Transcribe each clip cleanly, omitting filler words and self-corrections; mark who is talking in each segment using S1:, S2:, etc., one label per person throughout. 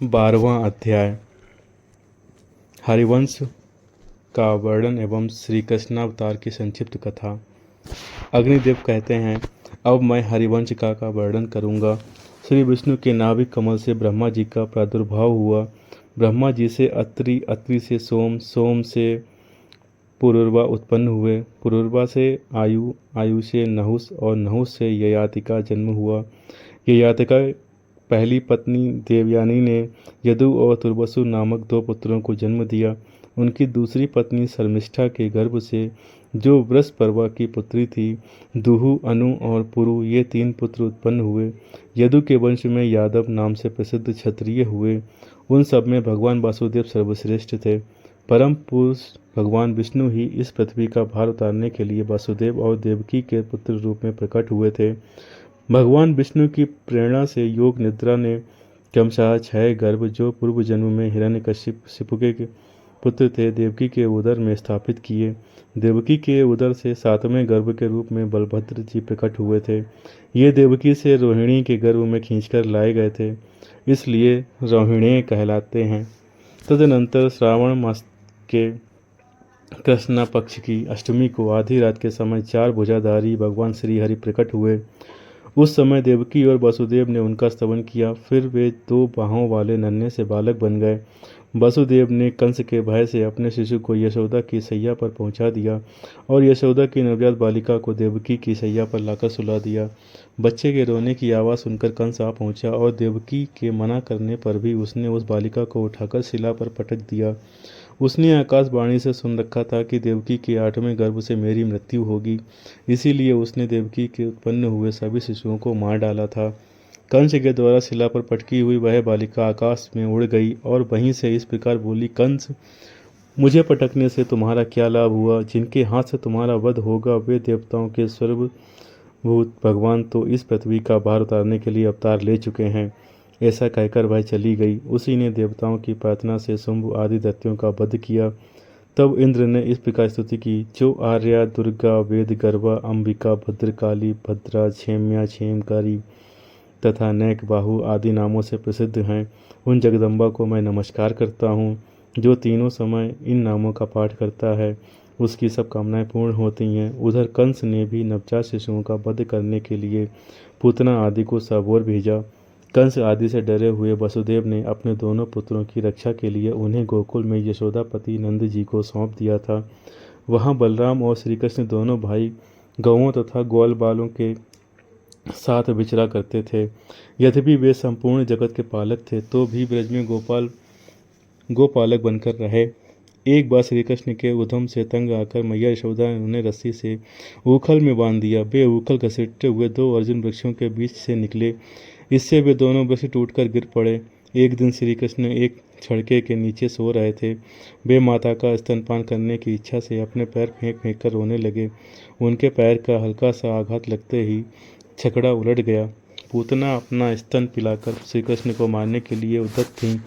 S1: 12वां अध्याय हरिवंश का वर्णन एवं श्री कृष्णावतार की संक्षिप्त कथा। अग्निदेव कहते हैं, अब मैं हरिवंश का वर्णन करूंगा। श्री विष्णु के नाभिक कमल से ब्रह्मा जी का प्रादुर्भाव हुआ। ब्रह्मा जी से अत्रि, अत्रि से सोम, सोम से पुरुरवा उत्पन्न हुए। पुरुरवा से आयु, आयु से नहुस और नहुस से ययाति का जन्म हुआ। ययातिका पहली पत्नी देवयानी ने यदु और तुर्वसु नामक 2 पुत्रों को जन्म दिया। उनकी दूसरी पत्नी शर्मिष्ठा के गर्भ से, जो वृषपर्वा की पुत्री थी, दुहु, अनु और पुरु, ये 3 पुत्र उत्पन्न हुए। यदु के वंश में यादव नाम से प्रसिद्ध क्षत्रिय हुए। उन सब में भगवान वासुदेव सर्वश्रेष्ठ थे। परम पुरुष भगवान विष्णु ही इस पृथ्वी का भार उतारने के लिए वासुदेव और देवकी के पुत्र रूप में प्रकट हुए थे। भगवान विष्णु की प्रेरणा से योग निद्रा ने क्रमशः 6 गर्भ, जो पूर्व जन्म में हिरण्यकशिपु के पुत्र थे, देवकी के उदर में स्थापित किए। देवकी के उदर से 7वें गर्भ के रूप में बलभद्र जी प्रकट हुए थे। ये देवकी से रोहिणी के गर्भ में खींचकर लाए गए थे, इसलिए रोहिणी कहलाते हैं। तदनंतर श्रावण मास के कृष्णा पक्ष की अष्टमी को आधी रात के समय 4 भुजाधारी भगवान श्री हरि प्रकट हुए। उस समय देवकी और वसुदेव ने उनका स्तवन किया। फिर वे 2 बाहों वाले नन्हे से बालक बन गए। वसुदेव ने कंस के भय से अपने शिशु को यशोदा की सैया पर पहुंचा दिया और यशोदा की नवजात बालिका को देवकी की सैया पर लाकर सुला दिया। बच्चे के रोने की आवाज़ सुनकर कंस आ पहुंचा और देवकी के मना करने पर भी उसने उस बालिका को उठाकर शिला पर पटक दिया। उसने आकाशवाणी से सुन रखा था कि देवकी के 8वें गर्भ से मेरी मृत्यु होगी, इसीलिए उसने देवकी के उत्पन्न हुए सभी शिशुओं को मार डाला था। कंस के द्वारा शिला पर पटकी हुई वह बालिका आकाश में उड़ गई और वहीं से इस प्रकार बोली, कंस, मुझे पटकने से तुम्हारा क्या लाभ हुआ? जिनके हाथ से तुम्हारा वध होगा वे देवताओं के सर्वभूत भगवान तो इस पृथ्वी का भार उतारने के लिए अवतार ले चुके हैं। ऐसा कहकर वह चली गई। उसी ने देवताओं की प्रार्थना से शुंभ आदि दैत्यों का वध किया। तब इंद्र ने इस प्रकार स्तुति की, जो आर्या, दुर्गा, वेद गर्भा, अंबिका, भद्रकाली, भद्रा, क्षेम्या, क्षेमकारी तथा नैक बाहु आदि नामों से प्रसिद्ध हैं, उन जगदम्बा को मैं नमस्कार करता हूँ। जो तीनों समय इन नामों का पाठ करता है उसकी सब कामनाएं पूर्ण होती हैं। उधर कंस ने भी नवजात शिशुओं का वध करने के लिए पूतना आदि को सब ओर भेजा। कंस आदि से डरे हुए वसुदेव ने अपने दोनों पुत्रों की रक्षा के लिए उन्हें गोकुल में यशोदापति नंद जी को सौंप दिया था। वहाँ बलराम और श्री कृष्ण दोनों भाई गौओं तथा ग्वाल बालों के साथ विचरा करते थे। यद्यपि वे संपूर्ण जगत के पालक थे तो भी ब्रज में गोपालक बनकर रहे। एक बार श्री कृष्ण के उद्यम से तंग आकर मैया यशोदा ने उन्हें रस्सी से ऊखल में बांध दिया। वे ऊखल घसीटते हुए 2 अर्जुन वृक्षों के बीच से निकले। इससे वे दोनों वृक्ष टूटकर गिर पड़े। एक दिन श्री कृष्ण एक छड़के के नीचे सो रहे थे। वे माता का स्तनपान करने की इच्छा से अपने पैर फेंक फेंक कर रोने लगे। उनके पैर का हल्का सा आघात लगते ही छकड़ा उलट गया। पूतना अपना स्तन पिलाकर श्री कृष्ण को मारने के लिए उद्यत थीं,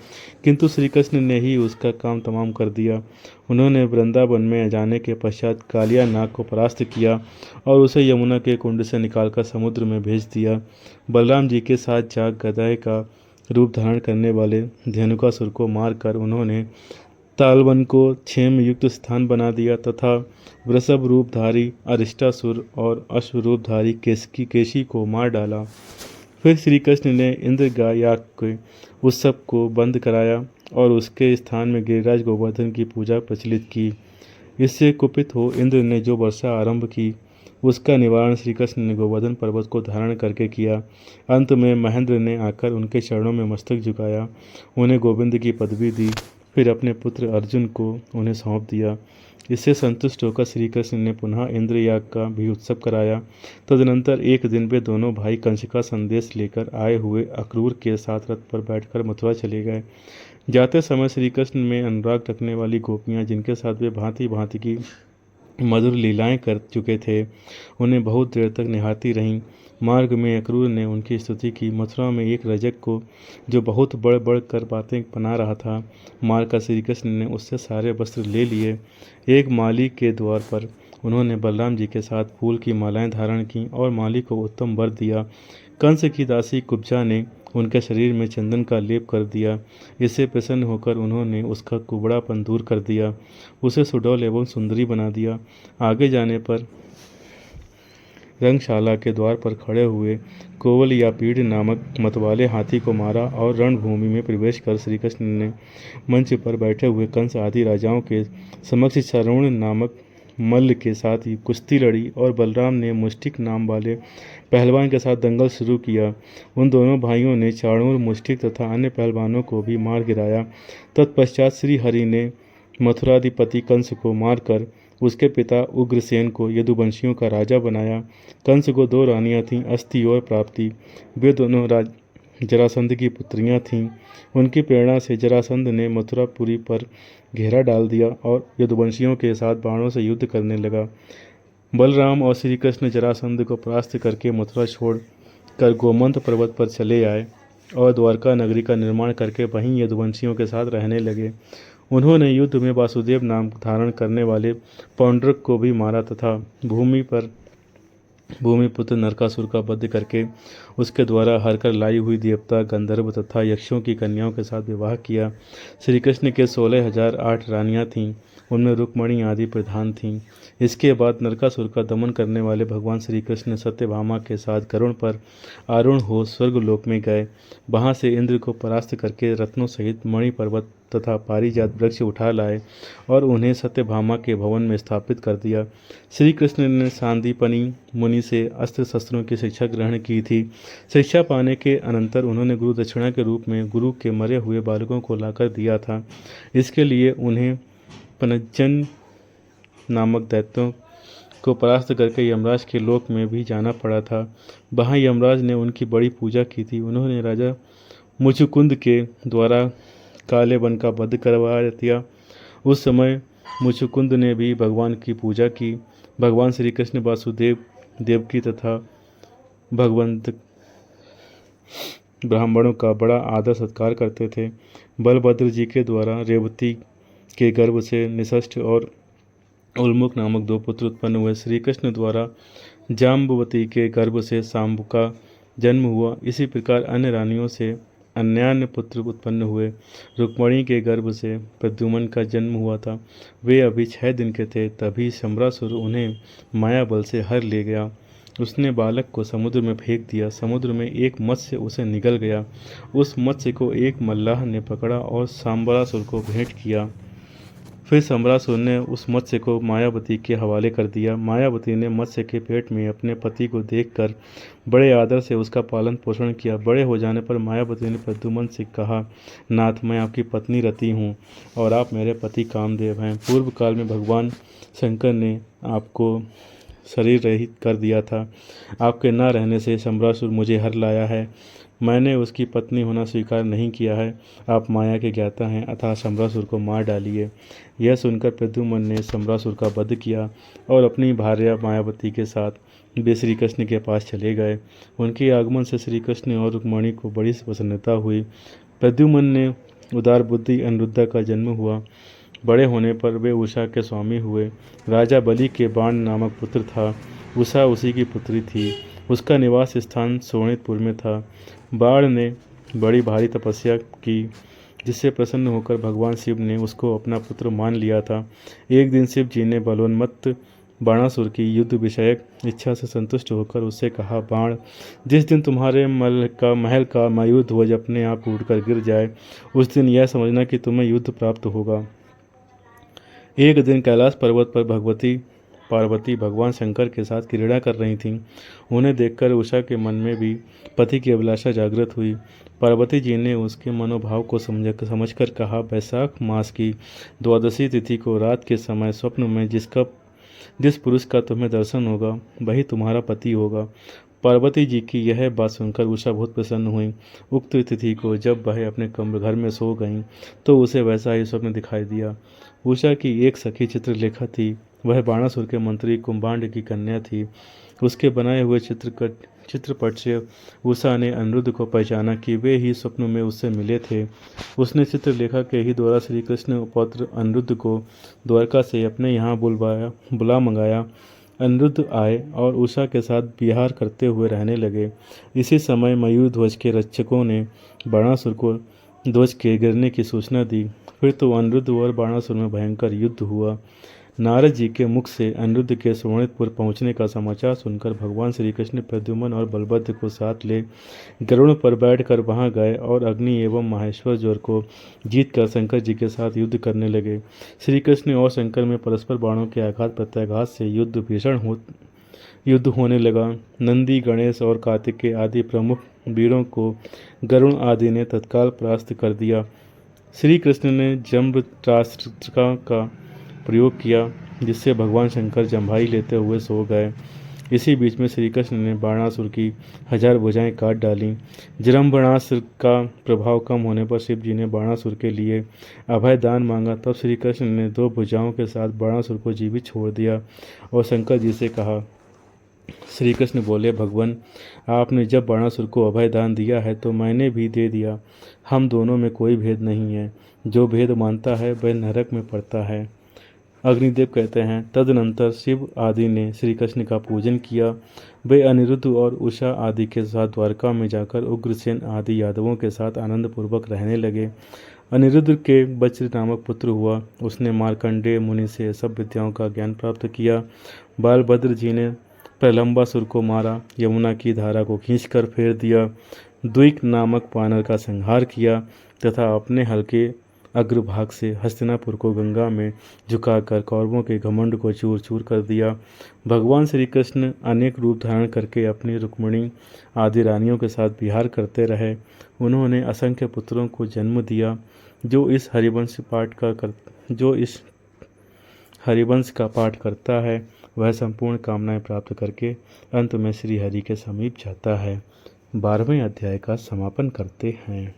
S1: किंतु श्री कृष्ण ने ही उसका काम तमाम कर दिया। उन्होंने वृंदावन में जाने के पश्चात कालिया नाग को परास्त किया और उसे यमुना के कुंड से निकालकर समुद्र में भेज दिया। बलराम जी के साथ जाग गधा का रूप धारण करने वाले धेनुकासुर को मारकर उन्होंने तालवन को क्षेम युक्त स्थान बना दिया तथा वृषभ रूपधारी अरिष्टासुर और अश्व रूपधारी केशी को मार डाला। फिर श्री कृष्ण ने इंद्रगायाक के उत्सव को बंद कराया और उसके स्थान में गिरिराज गोवर्धन की पूजा प्रचलित की। इससे कुपित हो इंद्र ने जो वर्षा आरंभ की उसका निवारण श्री कृष्ण ने गोवर्धन पर्वत को धारण करके किया। अंत में महेंद्र ने आकर उनके चरणों में मस्तक झुकाया, उन्हें गोविंद की पदवी दी, फिर अपने पुत्र अर्जुन को उन्हें सौंप दिया। इससे संतुष्ट होकर श्री कृष्ण ने पुनः इंद्रयाग का भी उत्सव कराया। तदनंतर एक दिन वे दोनों भाई कंस का संदेश लेकर आए हुए अक्रूर के साथ रथ पर बैठकर मथुरा चले गए। जाते समय श्री कृष्ण में अनुराग रखने वाली गोपियाँ, जिनके साथ वे भांति भांति की मधुर लीलाएं कर चुके थे, उन्हें बहुत देर तक निहारती रहीं। मार्ग में अक्रूर ने उनकी स्तुति की। मथुरा में एक रजक को, जो बहुत बढ़ बढ़ कर बातें बना रहा था, मारकर श्री कृष्ण ने उससे सारे वस्त्र ले लिए। एक माली के द्वार पर उन्होंने बलराम जी के साथ फूल की मालाएं धारण की और माली को उत्तम वर दिया। कंस की दासी कुब्जा ने उनके शरीर में चंदन का लेप कर दिया। इससे प्रसन्न होकर उन्होंने उसका कुबड़ापन दूर कर दिया, उसे सुडौल एवं सुंदरी बना दिया। आगे जाने पर रंगशाला के द्वार पर खड़े हुए कोवल या पीढ़ नामक मतवाले हाथी को मारा और रणभूमि में प्रवेश कर श्री कृष्ण ने मंच पर बैठे हुए कंस आदि राजाओं के समक्ष चारुण नामक मल्ल के साथ ही कुश्ती लड़ी और बलराम ने मुष्टिक नाम वाले पहलवान के साथ दंगल शुरू किया। उन दोनों भाइयों ने चाणूर, मुष्टिक तथा अन्य पहलवानों को भी मार गिराया। तत्पश्चात श्री हरि ने मथुराधिपति कंस को मारकर उसके पिता उग्रसेन को यदुवंशियों का राजा बनाया। कंस को 2 रानियां थीं, अस्ति और प्राप्ति। वे दोनों जरासंध की पुत्रियां थीं। उनकी प्रेरणा से जरासंध ने मथुरापुरी पर घेरा डाल दिया और यदुवंशियों के साथ बाणों से युद्ध करने लगा। बलराम और श्री कृष्ण जरासंध को परास्त करके मथुरा छोड़ कर गोमंत पर्वत पर चले आए और द्वारका नगरी का निर्माण करके वहीं यदुवंशियों के साथ रहने लगे। उन्होंने युद्ध में वासुदेव नाम धारण करने वाले पौंड्रक को भी मारा तथा भूमिपुत्र नरकासुर का वध करके उसके द्वारा हरकर लाई हुई देवता, गंधर्व तथा यक्षों की कन्याओं के साथ विवाह किया। श्री कृष्ण के 16,008 रानियां थीं, उनमें रुक्मणी आदि प्रधान थीं। इसके बाद नरकासुर का दमन करने वाले भगवान श्री कृष्ण सत्यभामा के साथ गरुड़ पर आरूढ़ हो स्वर्गलोक में गए। वहां से इंद्र को परास्त करके रत्नों सहित मणि पर्वत तथा पारिजात वृक्ष उठा लाए और उन्हें सत्यभामा के भवन में स्थापित कर दिया। श्री कृष्ण ने सांदीपनि मुनि से अस्त्र शस्त्रों की शिक्षा ग्रहण की थी। शिक्षा पाने के अनंतर उन्होंने गुरु दक्षिणा के रूप में गुरु के मरे हुए बालकों को लाकर दिया था। इसके लिए उन्हें पनज्जन नामक दैत्यों को परास्त करके यमराज के लोक में भी जाना पड़ा था। वहाँ यमराज ने उनकी बड़ी पूजा की थी। उन्होंने राजा मुचुकुंद के द्वारा काले वन का वध करवा दिया। उस समय मुचुकुंद ने भी भगवान की पूजा की। भगवान श्री कृष्ण वासुदेव, देवकी तथा भगवंत ब्राह्मणों का बड़ा आदर सत्कार करते थे। बलभद्र जी के द्वारा रेवती के गर्भ से निषष्ठ और उल्मुख नामक 2 पुत्र उत्पन्न हुए। श्री कृष्ण द्वारा जाम्बवती के गर्भ से शाम्ब का जन्म हुआ। इसी प्रकार अन्य रानियों से अन्यान्य पुत्र उत्पन्न हुए। रुक्मणी के गर्भ से प्रद्युम्न का जन्म हुआ था। वे अभी 6 दिन के थे, तभी शंबरासुर उन्हें माया बल से हर ले गया। उसने बालक को समुद्र में फेंक दिया। समुद्र में एक मत्स्य उसे निगल गया। उस मत्स्य को एक मल्लाह ने पकड़ा और शंबरासुर को भेंट किया। फिर शंबरासुर ने उस मत्स्य को मायावती के हवाले कर दिया। मायावती ने मत्स्य के पेट में अपने पति को देखकर बड़े आदर से उसका पालन पोषण किया। बड़े हो जाने पर मायावती ने प्रद्युम्न से कहा, नाथ, मैं आपकी पत्नी रति हूँ और आप मेरे पति कामदेव हैं। पूर्व काल में भगवान शंकर ने आपको शरीर रहित कर दिया था। आपके न रहने से शंबरासुर मुझे हर लाया है। मैंने उसकी पत्नी होना स्वीकार नहीं किया है। आप माया के ज्ञाता हैं, अतः शंबरासुर को मार डालिए। यह सुनकर प्रद्युम्न ने शंबरासुर का वध किया और अपनी भार्या मायावती के साथ वे श्री कृष्ण के पास चले गए। उनके आगमन से श्री कृष्ण और रुक्मणी को बड़ी प्रसन्नता हुई। प्रद्युम्न ने उदार बुद्धि अनिरुद्धा का जन्म हुआ। बड़े होने पर वे उषा के स्वामी हुए। राजा बलि के बाण नामक पुत्र था। उषा उसी की पुत्री थी। उसका निवास स्थान सोनितपुर में था। बाण ने बड़ी भारी तपस्या की, जिससे प्रसन्न होकर भगवान शिव ने उसको अपना पुत्र मान लिया था। एक दिन शिव जी ने बलोन्मत्त बाणासुर की युद्ध विषयक इच्छा से संतुष्ट होकर उससे कहा, बाण, जिस दिन तुम्हारे महल का मयूर ध्वज अपने आप उड़कर गिर जाए, उस दिन यह समझना कि तुम्हें युद्ध प्राप्त होगा। एक दिन कैलाश पर्वत पर पार्वती भगवान शंकर के साथ क्रीड़ा कर रही थीं। उन्हें देखकर उषा के मन में भी पति की अभिलाषा जागृत हुई। पार्वती जी ने उसके मनोभाव को समझकर कहा, वैशाख मास की 12वीं तिथि को रात के समय स्वप्न में जिस पुरुष का तुम्हें दर्शन होगा, वही तुम्हारा पति होगा। पार्वती जी की यह बात सुनकर उषा बहुत प्रसन्न हुई। उक्त तिथि को जब वह अपने कमरे घर में सो गईं, तो उसे वैसा ही स्वप्न दिखाई दिया। उषा की एक सखी चित्रलेखा थी। वह बाणासुर के मंत्री कुंभांड की कन्या थी। उसके बनाए हुए चित्रपट से उषा ने अनिरुद्ध को पहचाना कि वे ही स्वप्न में उससे मिले थे। उसने चित्रलेखा के ही द्वारा श्री कृष्ण पौत्र अनिरुद्ध को द्वारका से अपने यहाँ बुला मंगाया। अनिरुद्ध आए और उषा के साथ विहार करते हुए रहने लगे। इसी समय मयूर ध्वज के रक्षकों ने बाणासुर को ध्वज के गिरने की सूचना दी। फिर तो अनिरुद्ध और बाणासुर में भयंकर युद्ध हुआ। नारद जी के मुख से अनिरुद्ध के शोणितपुर पहुंचने का समाचार सुनकर भगवान श्री कृष्ण प्रद्युम्न और बलभद्र को साथ ले गरुड़ पर बैठकर वहां गए और अग्नि एवं माहेश्वर ज्वर को जीतकर शंकर जी के साथ युद्ध करने लगे। श्री कृष्ण और शंकर में परस्पर बाणों के आघात प्रत्याघात से युद्ध होने लगा। नंदी, गणेश और कार्तिकेय आदि प्रमुख वीरों को गरुण आदि ने तत्काल परास्त कर दिया। श्री कृष्ण ने जम्बुराष्ट्र का प्रयोग किया, जिससे भगवान शंकर जम्भाई लेते हुए सो गए। इसी बीच में श्री कृष्ण ने बाणासुर की 1000 भुजाएं काट डालीं। जृंभणास्त्र का प्रभाव कम होने पर शिव जी ने बाणासुर के लिए अभय दान मांगा। तब श्री कृष्ण ने 2 भुजाओं के साथ बाणासुर को जीवित छोड़ दिया और शंकर जी से कहा। श्री कृष्ण बोले, भगवान, आपने जब बाणासुर को अभय दान दिया है तो मैंने भी दे दिया। हम दोनों में कोई भेद नहीं है। जो भेद मानता है वह नरक में पड़ता है। अग्निदेव कहते हैं, तदनंतर शिव आदि ने श्री कृष्ण का पूजन किया। वे अनिरुद्ध और उषा आदि के साथ द्वारका में जाकर उग्रसेन आदि यादवों के साथ आनंद पूर्वक रहने लगे। अनिरुद्ध के वज्र नामक पुत्र हुआ। उसने मार्कंडेय मुनि से सब विद्याओं का ज्ञान प्राप्त किया। बालभद्र जी ने प्रलंबासुर को मारा, यमुना की धारा को खींचकर फेर दिया, द्विक नामक वानर का संहार किया तथा अपने हल्के अग्रभाग से हस्तिनापुर को गंगा में झुकाकर कौरवों के घमंड को चूर चूर कर दिया। भगवान श्री कृष्ण अनेक रूप धारण करके अपनी रुक्मिणी आदि रानियों के साथ विहार करते रहे। उन्होंने असंख्य पुत्रों को जन्म दिया। जो इस हरिवंश का पाठ करता है वह संपूर्ण कामनाएं प्राप्त करके अंत में श्री हरि के समीप जाता है। 12वें अध्याय का समापन करते हैं।